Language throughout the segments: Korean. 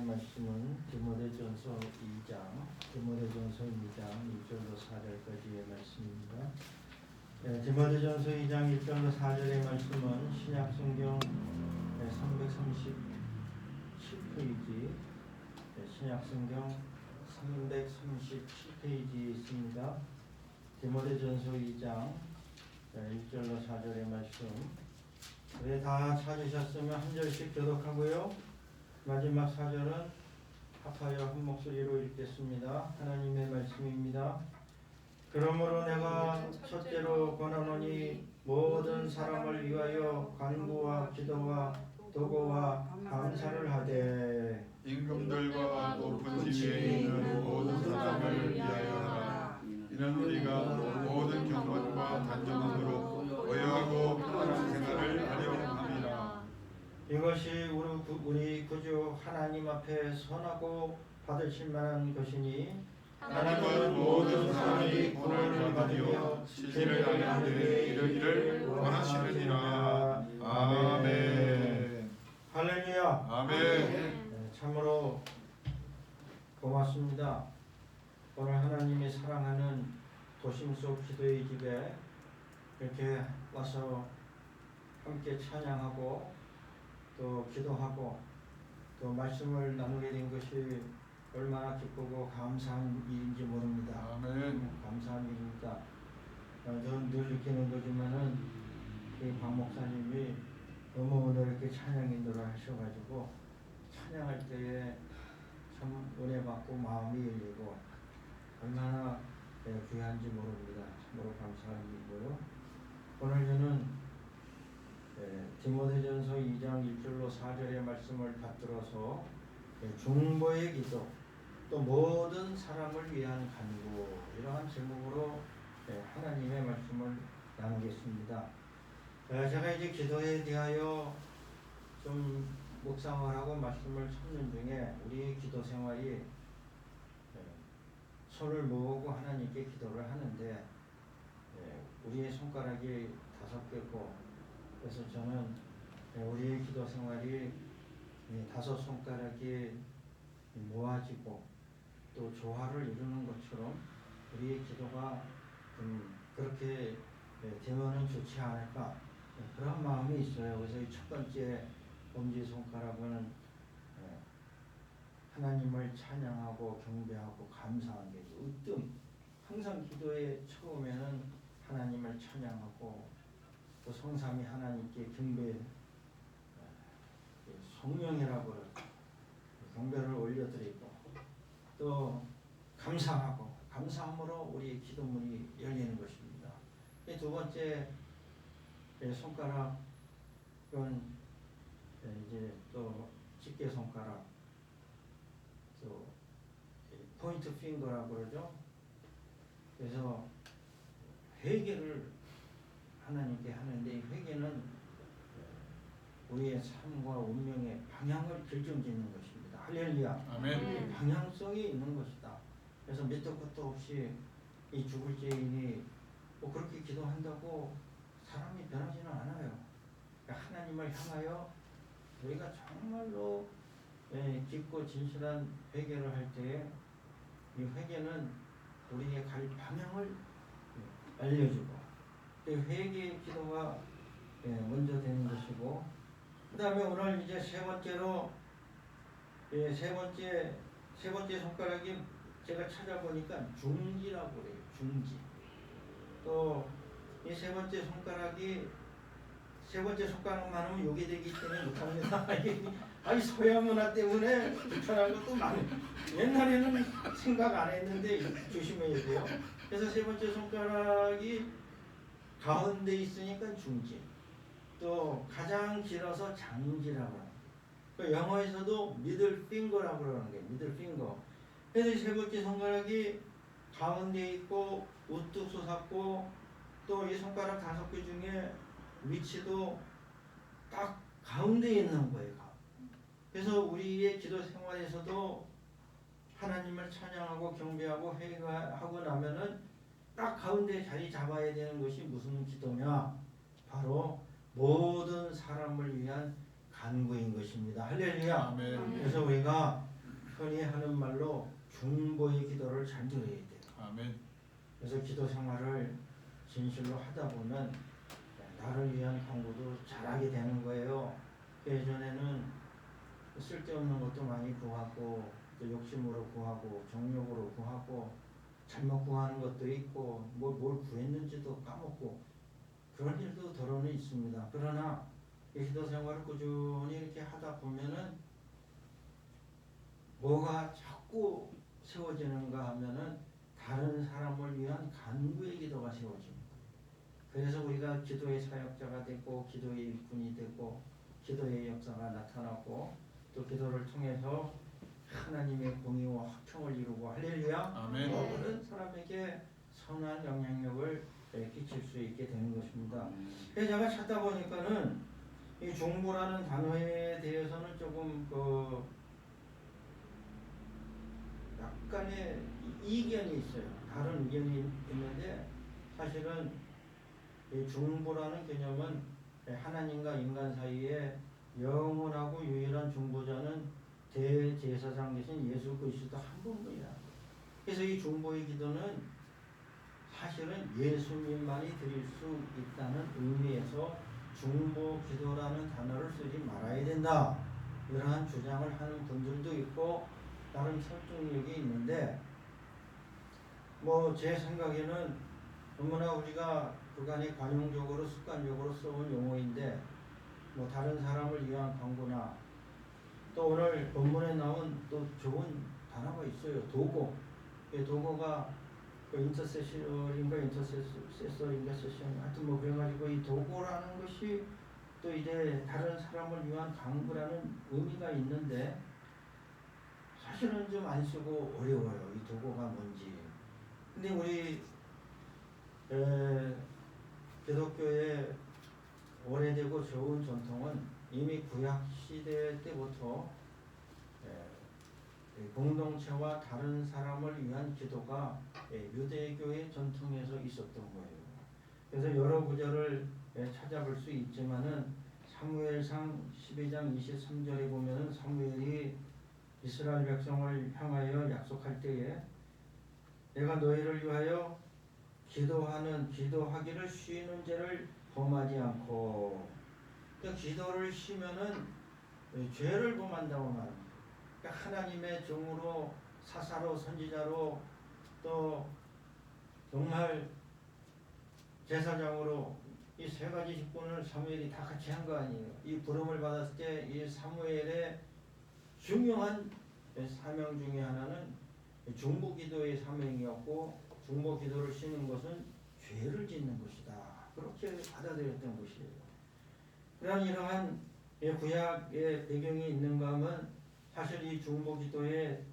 말씀은 디모데전서 2장 1절로 4절까지의 말씀입니다. 디모데전서 2장 1절로 4절의 말씀은 신약성경 337페이지, 신약성경 337페이지에 있습니다. 디모데전서 2장 1절로 4절의 말씀. 다 찾으셨으면 한 절씩 교독하고요. 마지막 4절은 합하여 한 목소리로 읽겠습니다. 하나님의 말씀입니다. 그러므로 내가 첫째로 권하노니 모든 사람을 위하여 간구와 기도와 도고와 감사를 하되 임금들과 높은 지위에 있는 모든 사람을 위하여 하라. 이는 우리가 모든 경건과 단정함으로 의하고 편안한 생활을 하려 함이라. 이것이 우리 구주 하나님 앞에 선하고 받으실 만한 것이니 하나님은 모든 사람이 구원을 받으며 진리를 알는 데에 이르기를 원하시느니라. 아멘. 할렐루야. 아멘. 참으로 고맙습니다. 오늘 하나님이 사랑하는 도심 속 기도의 집에 이렇게 와서 함께 찬양하고 또 기도하고 또 말씀을 나누게 된 것이 얼마나 기쁘고 감사한 일인지 모릅니다. 아멘. 감사한 일입니다. 저는 늘 느끼는 거지만은 박 목사님이 너무 오늘 이렇게 찬양 인도를 하셔가지고 찬양할 때에 참 은혜 받고 마음이 열리고 얼마나 귀한지 모릅니다. 참으로 감사한 일이고요. 오늘 저는 디모데전서 2장 1절로 4절의 말씀을 받들어서 중보의 기도 또 모든 사람을 위한 간구 이러한 제목으로 하나님의 말씀을 나누겠습니다. 제가 이제 기도에 대하여 좀 묵상을 하고 말씀을 찾는 중에 우리 기도 생활이 손을 모으고 하나님께 기도를 하는데 우리의 손가락이 5개고 그래서 저는 우리의 기도 생활이 5 손가락이 모아지고 또 조화를 이루는 것처럼 우리의 기도가 그렇게 되면은 좋지 않을까 그런 마음이 있어요. 그래서 이 첫 번째 엄지손가락은 하나님을 찬양하고 경배하고 감사한 게 으뜸. 항상 기도의 처음에는 하나님을 찬양하고 또 성삼위 하나님께 경배, 성령이라고 경배를 올려드리고 또 감사하고 감사함으로 우리 기도문이 열리는 것입니다. 두 번째 손가락은 이제 또 집게 손가락, 또 포인트 핑거라고 그러죠. 그래서 회개를 하나님께 하는데 이 회개는 우리의 삶과 운명의 방향을 결정짓는 것입니다. 할렐루야. 아멘. 방향성이 있는 것이다. 그래서 밑도 끝도 없이 이 죽을 죄인이 그렇게 기도한다고 사람이 변하지는 않아요. 그러니까 하나님을 향하여 우리가 정말로 깊고 진실한 회개를 할 때에 이 회개는 우리의 갈 방향을 알려주고 회개의 기도가 먼저 되는 것이고 그 다음에 오늘 이제 세 번째로 세 번째 손가락이 제가 찾아보니까 중지라고 그래요. 중지. 또 이 세 번째 손가락이 세 번째 손가락만 하면 요게 되기 때문에 못합니다. 아니 서양 문화 때문에 불편한 것도 많아요. 옛날에는 생각 안 했는데 조심해야 돼요. 그래서 세 번째 손가락이 가운데 있으니까 중지. 또 가장 길어서 장지라고 해요. 그 영어에서도 middle finger라고 그러는 거예요. middle finger. 그래서 세 번째 손가락이 가운데 있고 우뚝 솟았고 또 이 손가락 5개 중에 위치도 딱 가운데 있는 거예요. 그래서 우리의 기도 생활에서도 하나님을 찬양하고 경배하고 회개하고 나면은 딱 가운데 자리 잡아야 되는 것이 무슨 기도냐? 바로 모든 사람을 위한 간구인 것입니다. 할렐루야. 아멘. 그래서 우리가 흔히 하는 말로 중보의 기도를 잘 드려야 돼요. 아멘. 그래서 기도 생활을 진실로 하다 보면 나를 위한 간구도 잘하게 되는 거예요. 예전에는 쓸데없는 것도 많이 구하고 또 욕심으로 구하고 정욕으로 구하고 잘못 구하는 것도 있고 뭘 구했는지도 까먹고 그런 일도 더러는 있습니다. 그러나 이 기도 생활을 꾸준히 이렇게 하다 보면은 뭐가 자꾸 세워지는가 하면은 다른 사람을 위한 간구의 기도가 세워집니다. 그래서 우리가 기도의 사역자가 되고 기도의 일꾼이 되고 기도의 역사가 나타나고 또 기도를 통해서 하나님의 공의와 화평을 이루고 할렐루야. 아멘. 모든 사람에게 선한 영향력을 끼칠 수 있게 되는 것입니다. 그래서 제가 찾다 보니까는 이 중보라는 단어에 대해서는 조금 약간의 이견이 있어요. 다른 의견이 있는데 사실은 이 중보라는 개념은 하나님과 인간 사이에 영원하고 유일한 중보자는 대제사장 되신 예수 그리스도 한 분뿐이다. 그래서 이 중보의 기도는 사실은 예수님만이 드릴 수 있다는 의미에서 중보 기도라는 단어를 쓰지 말아야 된다. 이러한 주장을 하는 분들도 있고 나름 설득력이 있는데 제 생각에는 너무나 우리가 그간에 관용적으로 습관적으로 써온 용어인데 다른 사람을 위한 광고나 또 오늘 본문에 나온 또 좋은 단어가 있어요. 도고. 도고가 인터세서인가 세션 하여튼 그래가지고 이 도고라는 것이 또 이제 다른 사람을 위한 강구라는 의미가 있는데 사실은 좀 안 쓰고 어려워요. 이 도고가 뭔지. 근데 우리 기독교의 오래되고 좋은 전통은 이미 구약 시대 때부터 공동체와 다른 사람을 위한 기도가 유대교의 전통에서 있었던 거예요. 그래서 여러 구절을 찾아볼 수 있지만은 사무엘상 12장 23절에 보면은 사무엘이 이스라엘 백성을 향하여 약속할 때에 내가 너희를 위하여 기도하기를 쉬는 죄를 범하지 않고 그러니까 기도를 쉬면은 죄를 범한다고 말합니다. 그러니까 하나님의 종으로 사사로 선지자로 또 정말 제사장으로 이 세 가지 직분을 사무엘이 다 같이 한 거 아니에요. 이 부름을 받았을 때 이 사무엘의 중요한 사명 중에 하나는 중보기도의 사명이었고 중보기도를 쉬는 것은 죄를 짓는 것이다. 그렇게 받아들였던 것이에요. 그런 이러한 구약의 배경이 있는가 하면 사실 이 중보기도의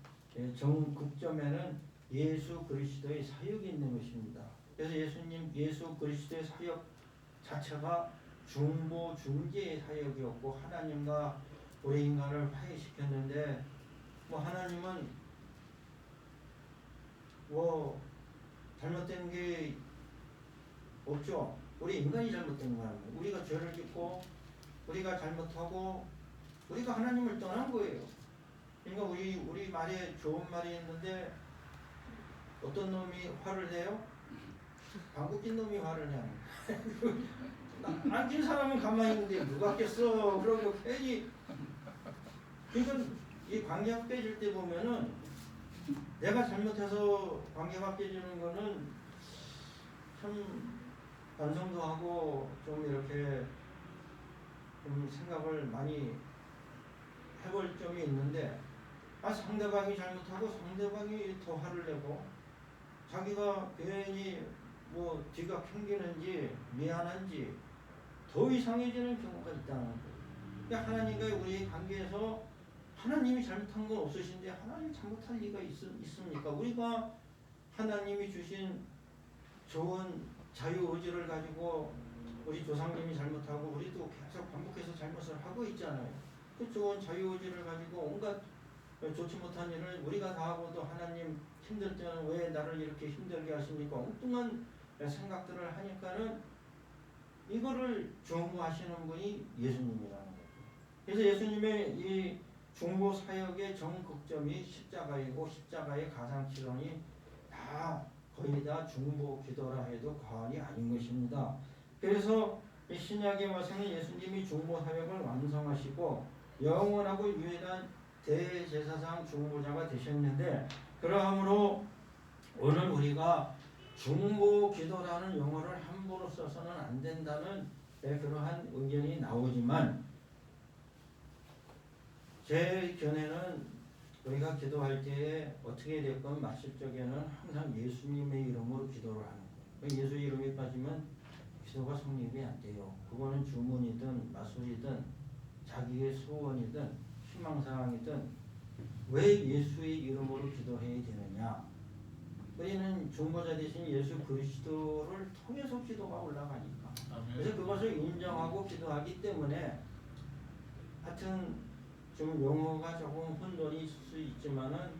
정극점에는 예수 그리스도의 사역이 있는 것입니다. 그래서 예수 그리스도의 사역 자체가 중보 중재의 사역이었고 하나님과 우리 인간을 화해시켰는데 하나님은 잘못된 게 없죠. 우리 인간이 잘못된 거예요. 우리가 죄를 짓고 우리가 잘못하고 우리가 하나님을 떠난 거예요. 그러니까 우리 말에 좋은 말이 있는데 어떤 놈이 화를 내요? 방구 낀 놈이 화를 내요. 안 낀 사람은 가만히 있는데 누가 깼어? 그러고 괜히 그러니까 이 관계가 깨질 때 보면은 내가 잘못해서 관계가 깨지는 거는 참 반성도 하고 좀 이렇게 좀 생각을 많이 해볼 점이 있는데 상대방이 잘못하고 상대방이 더 화를 내고 자기가 괜히 뒤가 캥기는지 미안한지 더 이상해지는 경우가 있다는 거예요. 그러니까 하나님과 우리의 관계에서 하나님이 잘못한 건 없으신데 하나님이 잘못할 리가 있습니까? 우리가 하나님이 주신 좋은 자유의지를 가지고 우리 조상님이 잘못하고 우리도 계속 반복해서 잘못을 하고 있잖아요. 그 좋은 자유의지를 가지고 온갖 좋지 못한 일을 우리가 다 하고도 하나님 힘들 때는 왜 나를 이렇게 힘들게 하십니까? 엉뚱한 생각들을 하니까는 이거를 중보하시는 분이 예수님이라는 거죠. 그래서 예수님의 이 중보 사역의 전극점이 십자가이고 십자가의 가상치론이 다 거의 다 중보 기도라 해도 과언이 아닌 것입니다. 그래서 이 신약의 말씀은 예수님이 중보 사역을 완성하시고 영원하고 유일한 대제사장 중보자가 되셨는데, 그러므로 오늘 우리가 중보 기도라는 용어를 함부로 써서는 안 된다는 그러한 의견이 나오지만, 제 견해는 우리가 기도할 때에 어떻게 됐건 말실적에는 항상 예수님의 이름으로 기도를 하는 거예요. 예수 이름이 빠지면 기도가 성립이 안 돼요. 그거는 주문이든 마술이든 자기의 소원이든 희망사항이든 왜 예수의 이름으로 기도해야 되느냐. 우리는 중보자 대신 예수 그리스도를 통해서 기도가 올라가니까. 그래서 그것을 인정하고 기도하기 때문에, 하여튼 좀 용어가 조금 혼돈이 있을 수 있지만은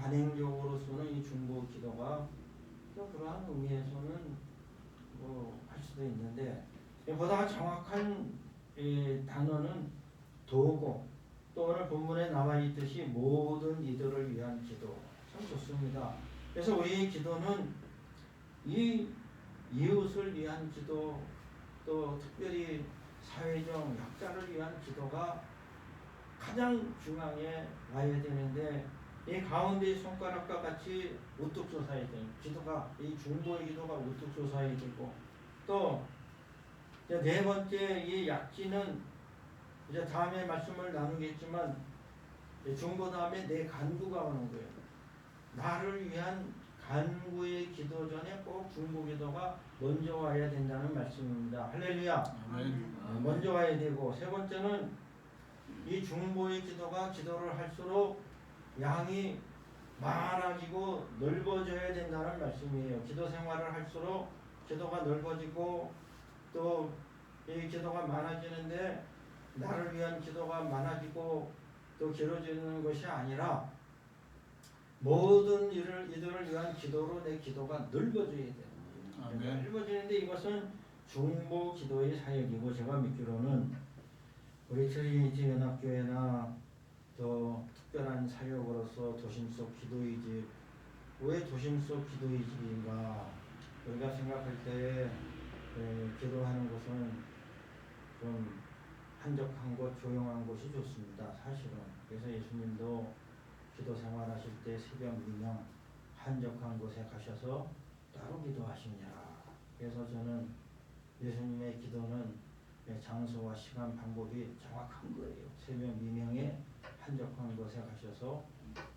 관행적으로서는 이 중보 기도가 또 그러한 의미에서는 뭐 할 수도 있는데, 보다 정확한 단어는 도고, 또 오늘 본문에 나와 있듯이 모든 이들을 위한 기도, 참 좋습니다. 그래서 우리의 기도는 이 이웃을 위한 기도, 또 특별히 사회적 약자를 위한 기도가 가장 중앙에 와야 되는데, 이 가운데 손가락과 같이 우뚝 솟아야 되는 기도가, 이 중보의 기도가 우뚝 솟아야 되고, 또 네 번째 이 약지는 이제 다음에 말씀을 나누겠지만, 중보 다음에 내 간구가 오는 거예요. 나를 위한 간구의 기도 전에 꼭 중보 기도가 먼저 와야 된다는 말씀입니다. 할렐루야. 먼저 와야 되고, 세 번째는 이 중보의 기도가 기도를 할수록 양이 많아지고 넓어져야 된다는 말씀이에요. 기도 생활을 할수록 기도가 넓어지고, 또 이 기도가 많아지는데 나를 위한 기도가 많아지고 또 길어지는 것이 아니라 모든 이들을 위한 기도로 내 기도가 넓어져야 돼요. 넓어지는데 이것은 중보 기도의 사역이고, 제가 믿기로는 우리 트리니티 연합교회나 또 특별한 사역으로서 도심 속 기도의 집, 왜 도심 속 기도의 집인가? 우리가 생각할 때 기도하는 곳은 좀 한적한 곳, 조용한 곳이 좋습니다. 사실은. 그래서 예수님도 기도 생활하실 때 새벽 미명 한적한 곳에 가셔서 따로 기도하시니라. 그래서 저는 예수님의 기도는 장소와 시간 방법이 정확한 거예요. 새벽 미명에 한적한 곳에 가셔서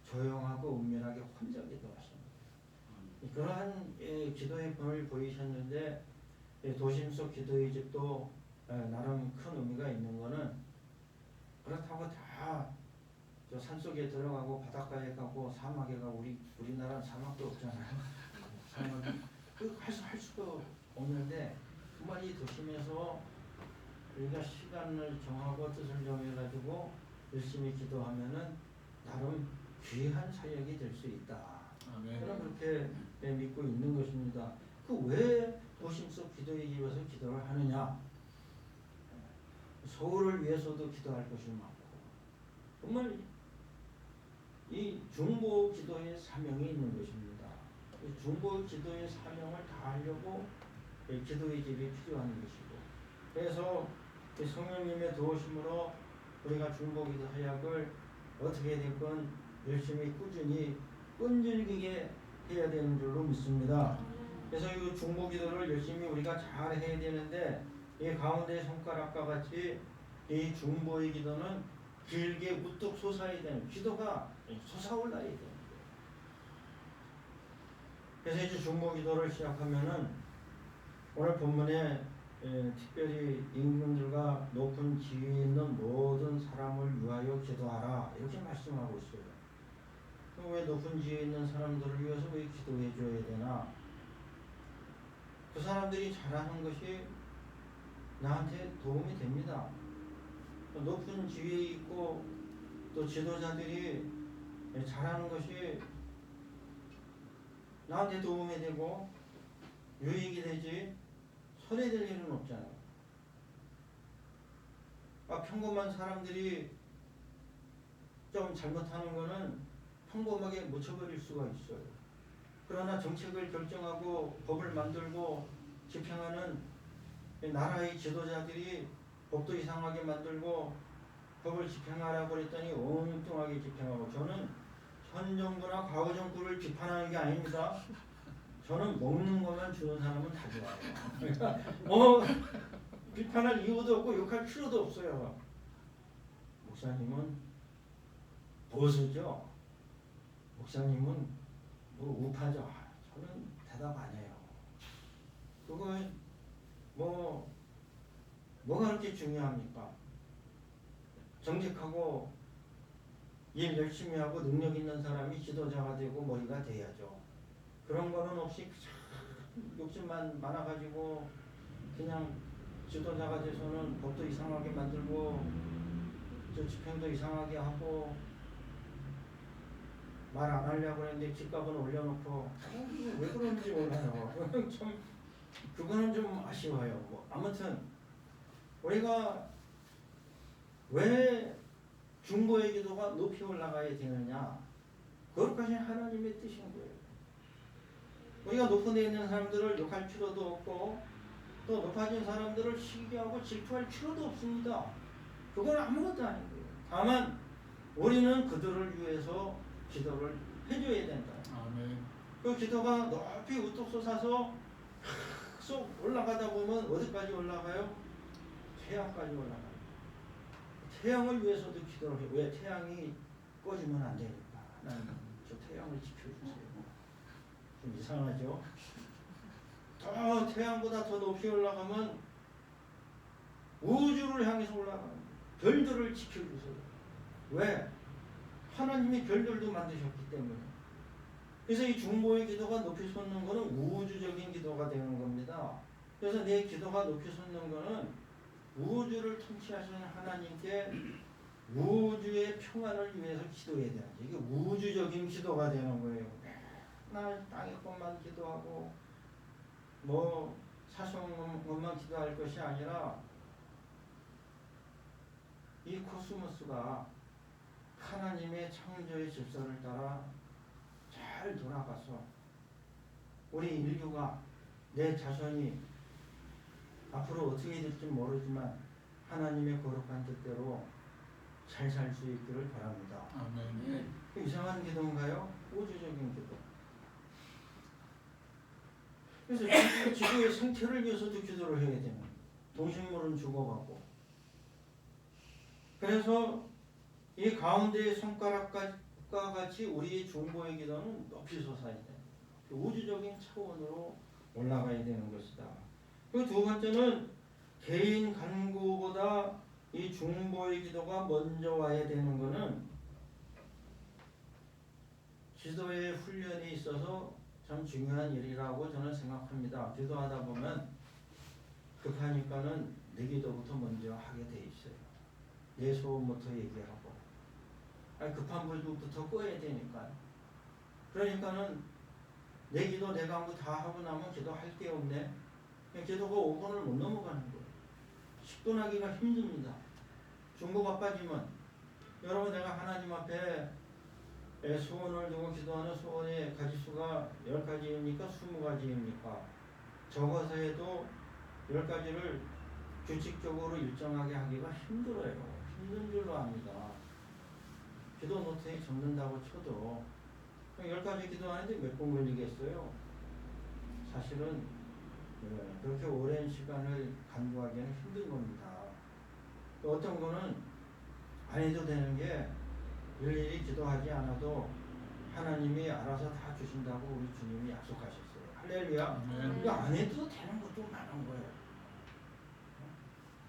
조용하고 은밀하게 혼자 기도하십니다. 그러한 기도의 본을 보이셨는데, 도심 속 기도의 집도 나름 큰 의미가 있는 거는, 그렇다고 다 저 산속에 들어가고 바닷가에 가고 사막에 가고, 우리나라는 사막도 없잖아요. 사막이 할 수도 없는데, 정말 이 도심에서 우리가 시간을 정하고 뜻을 정해가지고 열심히 기도하면은 나름 귀한 사역이 될 수 있다. 저는 그렇게 믿고 있는 것입니다. 그 왜 도심 속 기도의 집에서 기도를 하느냐? 서울을 위해서도 기도할 것이 많고, 정말 이 중보 기도의 사명이 있는 것입니다. 이 중보 기도의 사명을 다하려고 기도의 집이 필요한 것이고, 그래서 성령님의 도우심으로 우리가 중보 기도 사역을 어떻게 됐건 열심히 꾸준히 끈질기게 해야 되는 줄로 믿습니다. 그래서 이 중보 기도를 열심히 우리가 잘 해야 되는데, 이 가운데 손가락과 같이 이 중보의 기도는 길게 우뚝 솟아야 되는, 기도가 솟아올라야 되는 거예요. 그래서 이제 중보 기도를 시작하면은 오늘 본문에 특별히 임금들과 높은 지위에 있는 모든 사람을 위하여 기도하라, 이렇게 말씀하고 있어요. 왜 높은 지위에 있는 사람들을 위해서 왜 기도해 줘야 되나? 그 사람들이 잘하는 것이 나한테 도움이 됩니다. 높은 지위에 있고 또 지도자들이 잘하는 것이 나한테 도움이 되고 유익이 되지 손해될 일은 없잖아요. 평범한 사람들이 좀 잘못하는 거는 평범하게 묻혀버릴 수가 있어요. 그러나 정책을 결정하고 법을 만들고 집행하는 나라의 지도자들이 법도 이상하게 만들고 법을 집행하라고 그랬더니 엉뚱하게 집행하고, 저는 현 정부나 과거 정부를 비판하는 게 아닙니다. 저는 먹는 것만 주는 사람은 다 좋아요. 그러니까 비판할 이유도 없고 욕할 필요도 없어요. 목사님은 보수죠. 목사님은 뭐 우파죠. 저는 대답 안 해요. 그거 뭐가 그렇게 중요합니까? 정직하고 일 열심히 하고 능력 있는 사람이 지도자가 되고 머리가 돼야죠. 그런 거는 없이 욕심만 많아가지고 그냥 지도자가 돼서는 법도 이상하게 만들고 저 집행도 이상하게 하고 말 안 하려고 했는데 집값은 올려놓고 왜 그런지 몰라요. 좀 그거는 좀 아쉬워요. 뭐 아무튼 우리가 왜 중보의 기도가 높이 올라가야 되느냐, 그것까지 하나님의 뜻인 거예요. 우리가 높은 데 있는 사람들을 욕할 필요도 없고 또 높아진 사람들을 시기하고 질투할 필요도 없습니다. 그건 아무것도 아닌 거예요. 다만 우리는 그들을 위해서 기도를 해줘야 된다. 아멘. 그 기도가 높이 우뚝 솟아서 쏙 올라가다 보면 어디까지 올라가요? 태양까지 올라가요. 태양을 위해서도 기도를 해요. 왜? 태양이 꺼지면 안 되니까. 하나님, 저 태양을 지켜주세요. 좀 이상하죠? 더 태양보다 더 높이 올라가면 우주를 향해서 올라가는 거예요. 별들을 지켜주세요. 왜? 하나님이 별들도 만드셨기 때문에. 그래서 이 중보의 기도가 높이 솟는 것은 우주적인 기도가 되는 겁니다. 그래서 내 기도가 높이 솟는 것은 우주를 통치하시는 하나님께 우주의 평안을 위해서 기도해야 되는 거죠. 이게 우주적인 기도가 되는 거예요. 맨날 땅의 것만 기도하고 뭐 사소한 것만 기도할 것이 아니라 이 코스모스가 하나님의 창조의 질서를 따라 잘 돌아가서 우리 인류가, 내 자손이 앞으로 어떻게 될지 모르지만 하나님의 거룩한 뜻대로 잘 살 수 있기를 바랍니다. 아멘. 이상한 기도인가요? 우주적인 기도. 그래서 지구의 생태를 위해서도 기도를 해야 되는 거예요. 동식물은 죽어가고. 그래서 이 가운데의 손가락과 같이 우리의 중보의 기도는 높이 솟아야 돼요. 우주적인 차원으로 올라가야 되는 것이다. 그 두 번째는 개인 간구보다 이 중보의 기도가 먼저 와야 되는 것은 기도의 훈련이 있어서 참 중요한 일이라고 저는 생각합니다. 기도하다 보면 급하니까는 내 기도부터 먼저 하게 돼 있어요. 내 소원부터 얘기하고, 급한 불부터 꺼야 되니까. 그러니까는 내 기도 내 간구 다 하고 나면 기도할 게 없네. 기도가 5분을 못 넘어가는 거예요. 10분 하기가 힘듭니다. 중보가 빠지면 여러분, 내가 하나님 앞에 소원을 두고 기도하는 소원의 가지수가 10가지입니까? 20가지입니까? 적어서 해도 10가지를 규칙적으로 일정하게 하기가 힘들어요. 힘든 줄로 압니다. 기도 노트에 적는다고 쳐도 10가지 기도하는데 몇 분 걸리겠어요? 사실은 그렇게 오랜 시간을 간구하기는 힘든 겁니다. 또 어떤 거는 안 해도 되는 게 일일이 기도하지 않아도 하나님이 알아서 다 주신다고 우리 주님이 약속하셨어요. 할렐루야. 그러니까 안 해도 되는 것도 많은 거예요.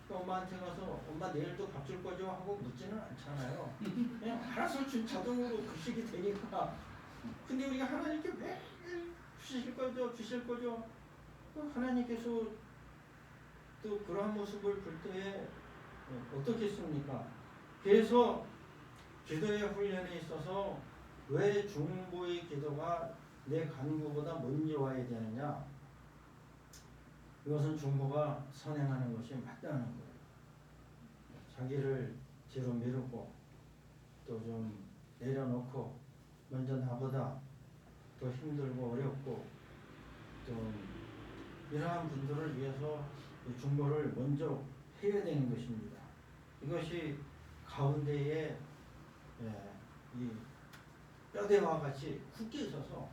그러니까 엄마한테 가서 엄마 내일도 밥 줄 거죠? 하고 묻지는 않잖아요. 그냥 알아서 자동으로 급식이 되니까. 근데 우리가 하나님께 매일 주실 거죠? 하나님께서 또 그러한 모습을 볼 때에 어떻겠습니까? 그래서 기도의 훈련에 있어서 왜 중보의 기도가 내 간구보다 먼저 와야 되느냐? 이것은 중보가 선행하는 것이 맞다는 거예요. 자기를 뒤로 미루고 또 좀 내려놓고 먼저 나보다 더 힘들고 어렵고 좀 이러한 분들을 위해서 이 중보를 먼저 해야 되는 것입니다. 이것이 가운데에 이 뼈대와 같이 굳게 있어서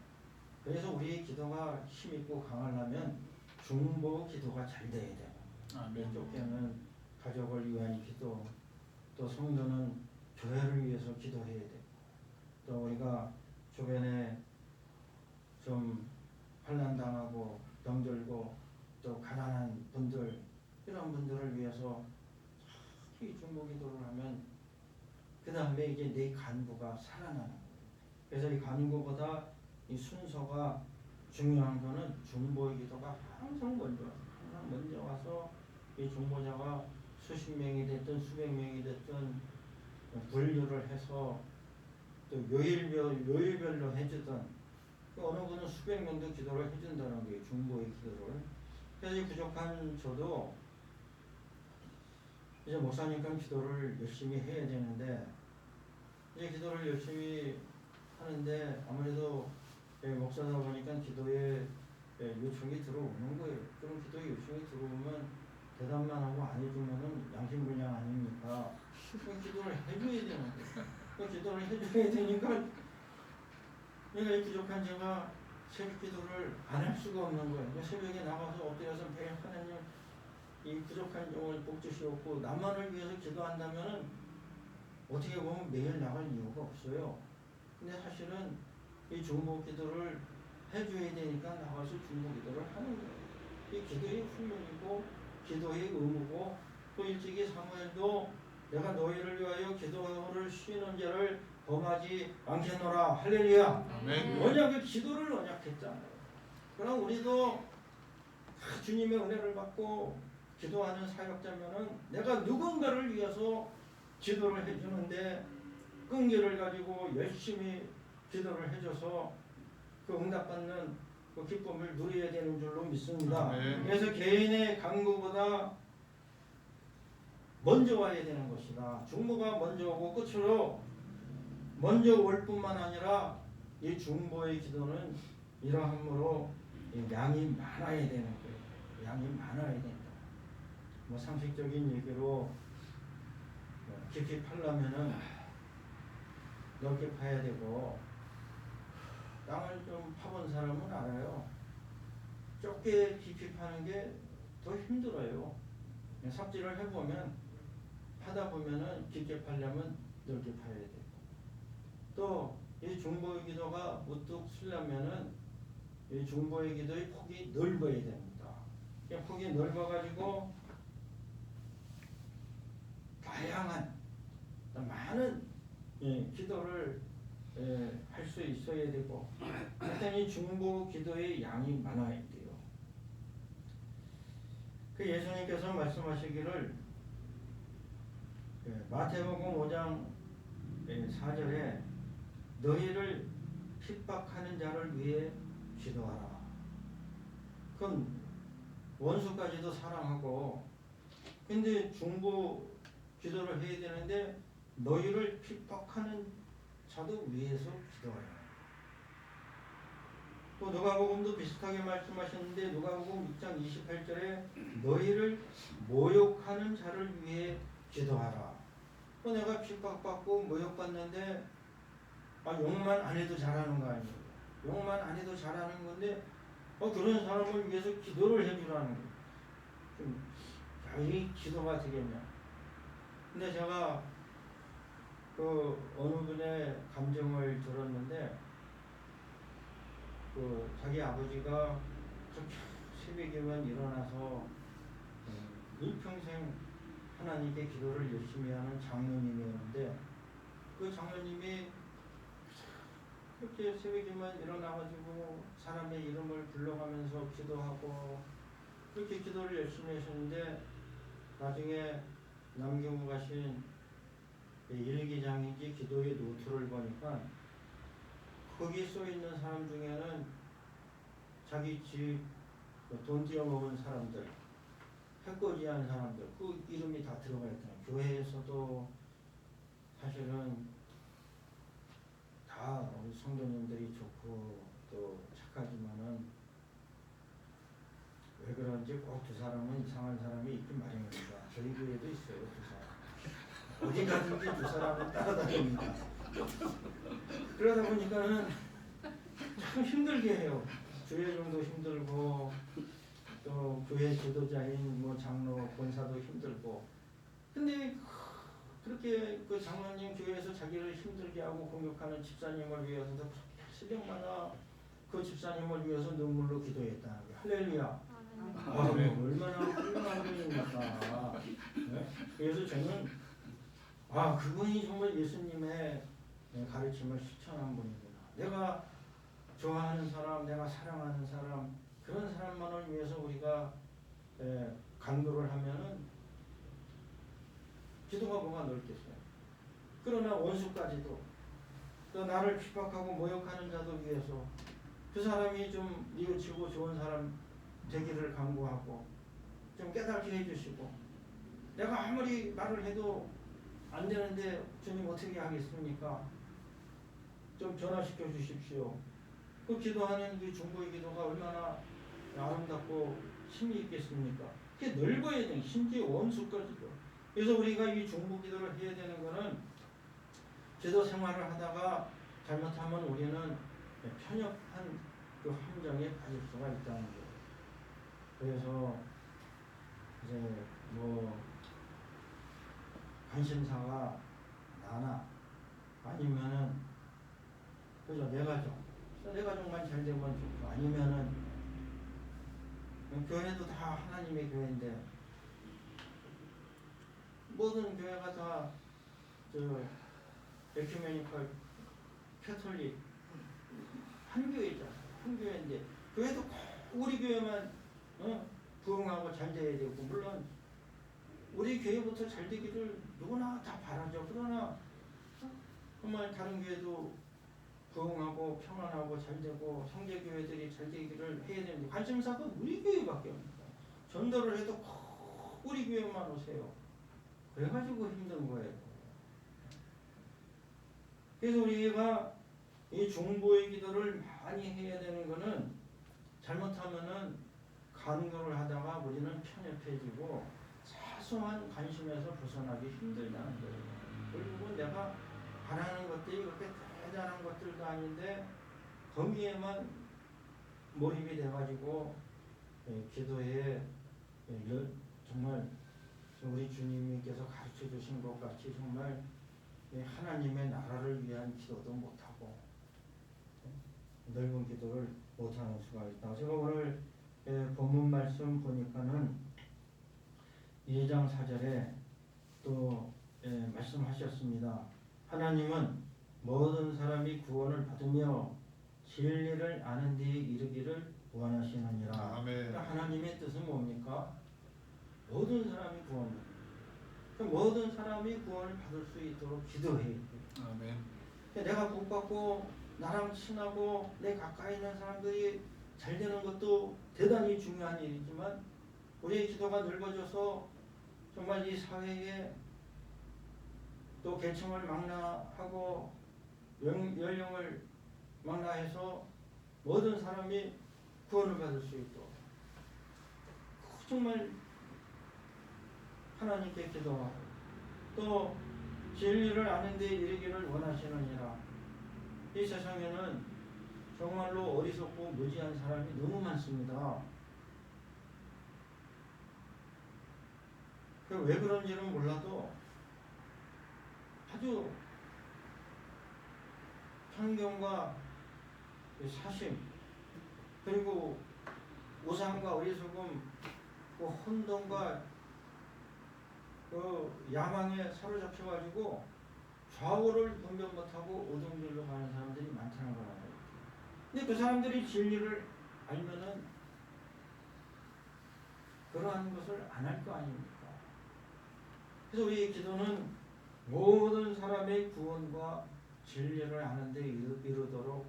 그래서 우리의 기도가 힘있고 강하려면 중보 기도가 잘 돼야 돼요. 쫓겨는 가족을 위한 기도, 또 성도는 교회를 위해서 기도해야 되고, 또 우리가 주변에 좀 환난당하고 병들고 또 가난한 분들, 이런 분들을 위해서 이 중보 기도를 하면 그 다음에 이제 내 간구가 살아나는 거예요. 그래서 이 간구보다 이 순서가 중요한 거는 중보의 기도가 항상 먼저 와서 이 중보자가 수십 명이 됐든 수백 명이 됐든 분류를 해서 또 요일별로 해주든 어느 분은 수백 명도 기도를 해준다는 거예요. 중보의 기도를. 그래서 이 부족한 저도 이제 목사님과 기도를 열심히 해야 되는데 이제 기도를 열심히 하는데 아무래도 목사다 보니까 기도에 요청이 들어오는 거예요. 그럼 기도에 요청이 들어오면 대답만 하고 안 해주면은 양심불량 아닙니까? 그럼 기도를 해줘야 되는 거예요. 그 기도를 해줘야 되니까 내가 이 부족한 제가 새벽 기도를 안 할 수가 없는 거예요. 새벽에 나가서 엎드려서 매일 하나님 이 부족한 영을 복주시옵고 나만을 위해서 기도한다면은 어떻게 보면 매일 나갈 이유가 없어요. 근데 사실은 이 중보 기도를 해줘야 되니까 나가서 중보 기도를 하는 거예요. 이 기도의 훈련이고 기도의 의무고 또 일찍이 사무엘도 내가 너희를 위하여 기도를 쉬는 자를 범하지 않겠노라. 할렐루야. 아멘. 언약의 기도를 언약했잖아요. 그럼 우리도 주님의 은혜를 받고 기도하는 사역자면은 내가 누군가를 위해서 기도를 해주는데 끈기를 가지고 열심히 기도를 해줘서 그 응답받는 그 기쁨을 누려야 되는 줄로 믿습니다. 아멘. 그래서 개인의 간구보다 먼저 와야 되는 것이다. 중보가 먼저 오고 끝으로 먼저 올 뿐만 아니라 이 중보의 기도는 이러함으로 양이 많아야 되는 거예요. 양이 많아야 된다. 뭐 상식적인 얘기로 깊이 파려면은 넓게 파야 되고 땅을 좀 파본 사람은 알아요. 좁게 깊이 파는 게 더 힘들어요. 삽질을 해보면 파다 보면은 깊게 파려면 넓게 파야 되고 또 이 중보의 기도가 우뚝 쓰려면은 이 중보의 기도의 폭이 넓어야 됩니다. 폭이 넓어가지고 다양한 많은 기도를 할 수 있어야 되고 일단 이 중보 기도의 양이 많아야 돼요. 그 예수님께서 말씀하시기를 마태복음 5장 4절에 너희를 핍박하는 자를 위해 기도하라. 그건 원수까지도 사랑하고 근데 중보 기도를 해야 되는데 너희를 핍박하는 자도 위해서 기도하라. 또 누가복음도 비슷하게 말씀하셨는데 누가복음 6장 28절에 너희를 모욕하는 자를 위해 기도하라. 또 내가 핍박받고 모욕받는데 욕만 안 해도 잘하는 거 아니에요. 욕만 안 해도 잘하는 건데 그런 사람을 위해서 기도를 해주라는 거예요. 이 기도가 되겠냐. 근데 제가 그 어느 분의 감정을 들었는데 그 자기 아버지가 그렇게 새벽에만 일어나서 일평생 하나님께 기도를 열심히 하는 장로님이었는데 그 장로님이 그렇게 새벽에만 일어나가지고 사람의 이름을 불러가면서 기도하고 그렇게 기도를 열심히 하셨는데 나중에 남경우 가신 일기장인지 기도의 노트를 보니까 거기 써있는 사람 중에는 자기 집 돈 띄어먹은 사람들, 해코지한 사람들 그 이름이 다 들어가 있잖아요. 교회에서도 사실은 좋고 또 착하지만은 왜 그런지 꼭 두 사람은 이상한 사람이 있긴 마련입니다. 저희 교회도 있어요, 두 사람. 어디 가든지 두 사람은 따라다닙니다. 그러다 보니까는 참 힘들게 해요. 주례종도 힘들고 또 교회 지도자인 뭐 장로 권사도 힘들고. 근데 그렇게 그 장로님 교회에서 자기를 힘들게 하고 공격하는 집사님을 위해서도 새벽마다 그 집사님을 위해서 눈물로 기도했다는 거예요. 할렐루야. 얼마나 훌륭한 분입니까. 네? 그래서 저는 그분이 정말 예수님의 가르침을 실천한 분이구나. 내가 좋아하는 사람, 내가 사랑하는 사람, 그런 사람만을 위해서 우리가 간구를 하면은 기도가 뭐가 넓겠어요. 그러나 원수까지도 또 나를 핍박하고 모욕하는 자도 위해서 그 사람이 좀 뉘우치고 좋은 사람 되기를 간구하고 좀 깨닫게 해주시고, 내가 아무리 말을 해도 안 되는데 주님 어떻게 하겠습니까? 좀 전화시켜 주십시오. 그 기도하는 그 중보의 기도가 얼마나 아름답고 힘이 있겠습니까? 그게 넓어야 돼. 심지어 원수까지도. 그래서 우리가 이 중보 기도를 해야 되는 거는 기도 생활을 하다가 잘못하면 우리는 편협한 그 함정에 빠질 수가 있다는 거예요. 그래서 이제 뭐 관심사가 나나 아니면은 그죠, 내 가족만 잘 되면 좋고, 아니면은 교회도 다 하나님의 교회인데 모든 교회가 다 에큐메니컬 캐톨릭 한 교회잖아. 한 교회인데 교회도 꼭 우리 교회만 부흥하고 잘 돼야 되고, 물론 우리 교회부터 잘 되기를 누구나 다 바라죠. 그러나 정말 다른 교회도 부흥하고 평안하고 잘 되고 형제 교회들이 잘 되기를 해야 되는데 관심사가 우리 교회밖에 없습니다. 전도를 해도 꼭 우리 교회만 오세요. 그래가지고 힘든 거예요. 그래서 우리가 이 중보의 기도를 많이 해야 되는 거는, 잘못하면은 간구를 하다가 우리는 편협해지고 사소한 관심에서 벗어나기 힘들다는 거예요. 결국은 내가 바라는 것들이 그렇게 대단한 것들도 아닌데 거기에만 몰입이 돼가지고 기도에 정말 우리 주님께서 가르쳐 주신 것 같이 정말 하나님의 나라를 위한 기도도 못하고 넓은 기도를 못하는 수가 있다. 제가 오늘 본문 말씀 보니까는 2장 4절에 또 말씀하셨습니다. 하나님은 모든 사람이 구원을 받으며 진리를 아는 데에 이르기를 원하시느니라. 아멘. 그러니까 하나님의 뜻은 뭡니까? 모든 사람이 구원, 그러니까 모든 사람이 구원을 받을 수 있도록 기도해야 돼요. 아멘. 내가 복받고 나랑 친하고 내 가까이 있는 사람들이 잘 되는 것도 대단히 중요한 일이지만, 우리의 기도가 넓어져서 정말 이 사회에 또 계층을 망라하고 연령을 망라해서 모든 사람이 구원을 받을 수 있도록 정말 하나님께 기도하고, 또 진리를 아는 데 이르기를 원하시느니라. 이 세상에는 정말로 어리석고 무지한 사람이 너무 많습니다. 왜 그런지는 몰라도 아주 편견과 사심, 그리고 우상과 어리석음, 그 혼돈과 그 야망에 사로잡혀가지고 좌우를 분별 못하고 오동길로 가는 사람들이 많다는 거라고. 근데 그 사람들이 진리를 알면은 그러한 것을 안 할 거 아닙니까? 그래서 우리의 기도는 모든 사람의 구원과 진리를 아는 데 이르도록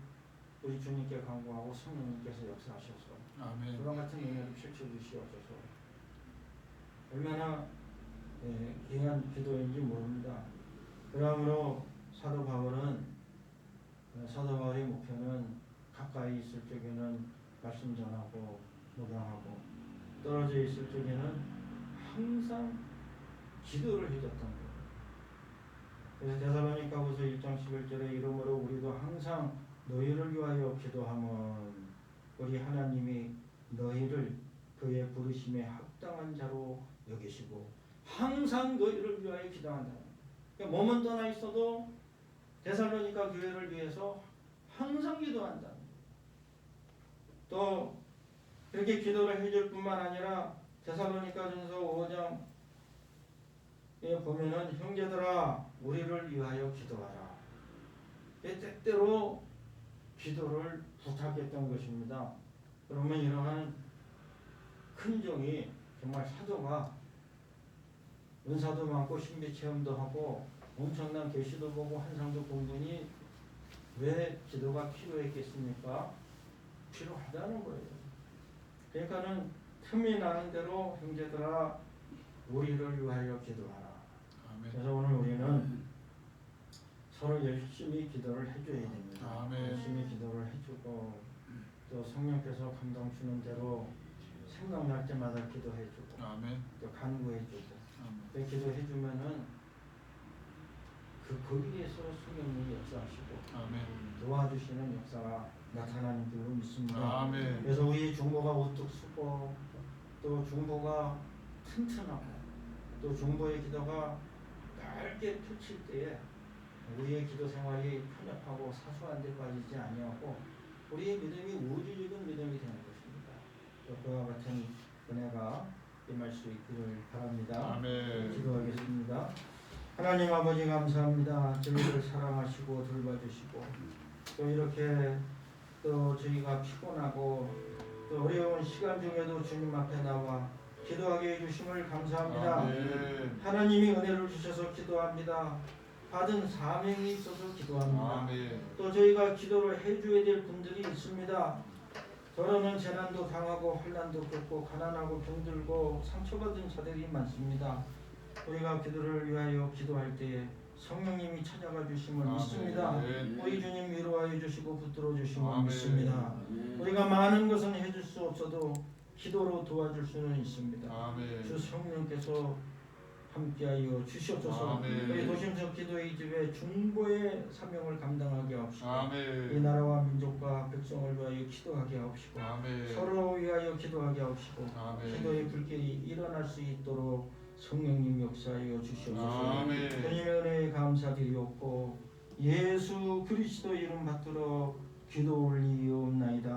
우리 주님께 간구하고 성령님께서 역사하셔서 아멘. 그런 같은 은혜를 펼쳐주시옵소서. 얼마나 귀한 기도인지 모릅니다. 그러므로 사도 바울의 목표는 있을 적에는 말씀 전하고 묵상하고, 떨어져 있을 적에는 항상 기도를 해줬던 거예요. 그래서 데살로니가후서 1장 11절에 이러므로 우리도 항상 너희를 위하여 기도하면 우리 하나님이 너희를 그의 부르심에 합당한 자로 여기시고 항상 너희를 위하여 기도한다. 그러니까 몸은 떠나 있어도 데살로니가 교회를 위해서 항상 기도한다. 또 그렇게 기도를 해줄 뿐만 아니라 데살로니가전서 5장에 보면은 형제들아 우리를 위하여 기도하라. 때때로 기도를 부탁했던 것입니다. 그러면 이러한 큰 종이 정말 사도가 은사도 많고 신비 체험도 하고 엄청난 계시도 보고 환상도 본 분이 왜 기도가 필요했겠습니까? 필요하다는 거예요. 그러니까는 틈이 나는 대로 형제들아 우리를 위하여 기도하라. 아멘. 그래서 오늘 우리는 서로 열심히 기도를 해줘야 됩니다. 아멘. 열심히 기도를 해주고 또 성령께서 감동 주는 대로 생각날 때마다 기도해주고 아멘. 또 간구해주고 아멘. 그 기도해주면은 그 거기에서 성령님이 역사하시고 아멘. 도와주시는 역사가 나타나는 줄로 믿습니다. 아멘. 그래서 우리 중보가 우뚝 서고 또 중보가 튼튼하고 또 중보의 기도가 넓게 펼칠 때에 우리의 기도 생활이 편협하고 사소한 데 빠지지 아니하고 우리의 믿음이 우주적인 믿음이 되는 것입니다. 또 그와 같은 은혜가 임할 수 있기를 바랍니다. 아멘. 기도하겠습니다. 하나님 아버지 감사합니다. 저희를 사랑하시고 돌봐주시고 또 이렇게 또 저희가 피곤하고 또 어려운 시간 중에도 주님 앞에 나와 기도하게 해주심을 감사합니다. 아멘. 하나님이 은혜를 주셔서 기도합니다. 받은 사명이 있어서 기도합니다. 아멘. 또 저희가 기도를 해줘야 될 분들이 있습니다. 더러는 재난도 당하고 환난도 겪고 가난하고 병들고 상처받은 자들이 많습니다. 우리가 기도를 위하여 기도할 때에 성령님이 찾아가 주심을 믿습니다. 아멘. 우리 주님 위로하여 주시고 붙들어 주심을 아멘. 믿습니다. 우리가 많은 것은 해줄 수 없어도 기도로 도와줄 수는 있습니다. 아멘. 주 성령께서 함께하여 주시옵소서. 아멘. 우리 도심석 기도의 집에 중보의 사명을 감당하게 하옵시고 이 아멘. 나라와 민족과 백성을 위하여 기도하게 하옵시고 아멘. 서로 위하여 기도하게 하옵시고 아멘. 기도의 불길이 일어날 수 있도록 성령님 역사하여 주시옵소서. 아멘. 주님의 은혜에 감사드리옵고 예수 그리스도 이름 받들어 기도 올리옵나이다.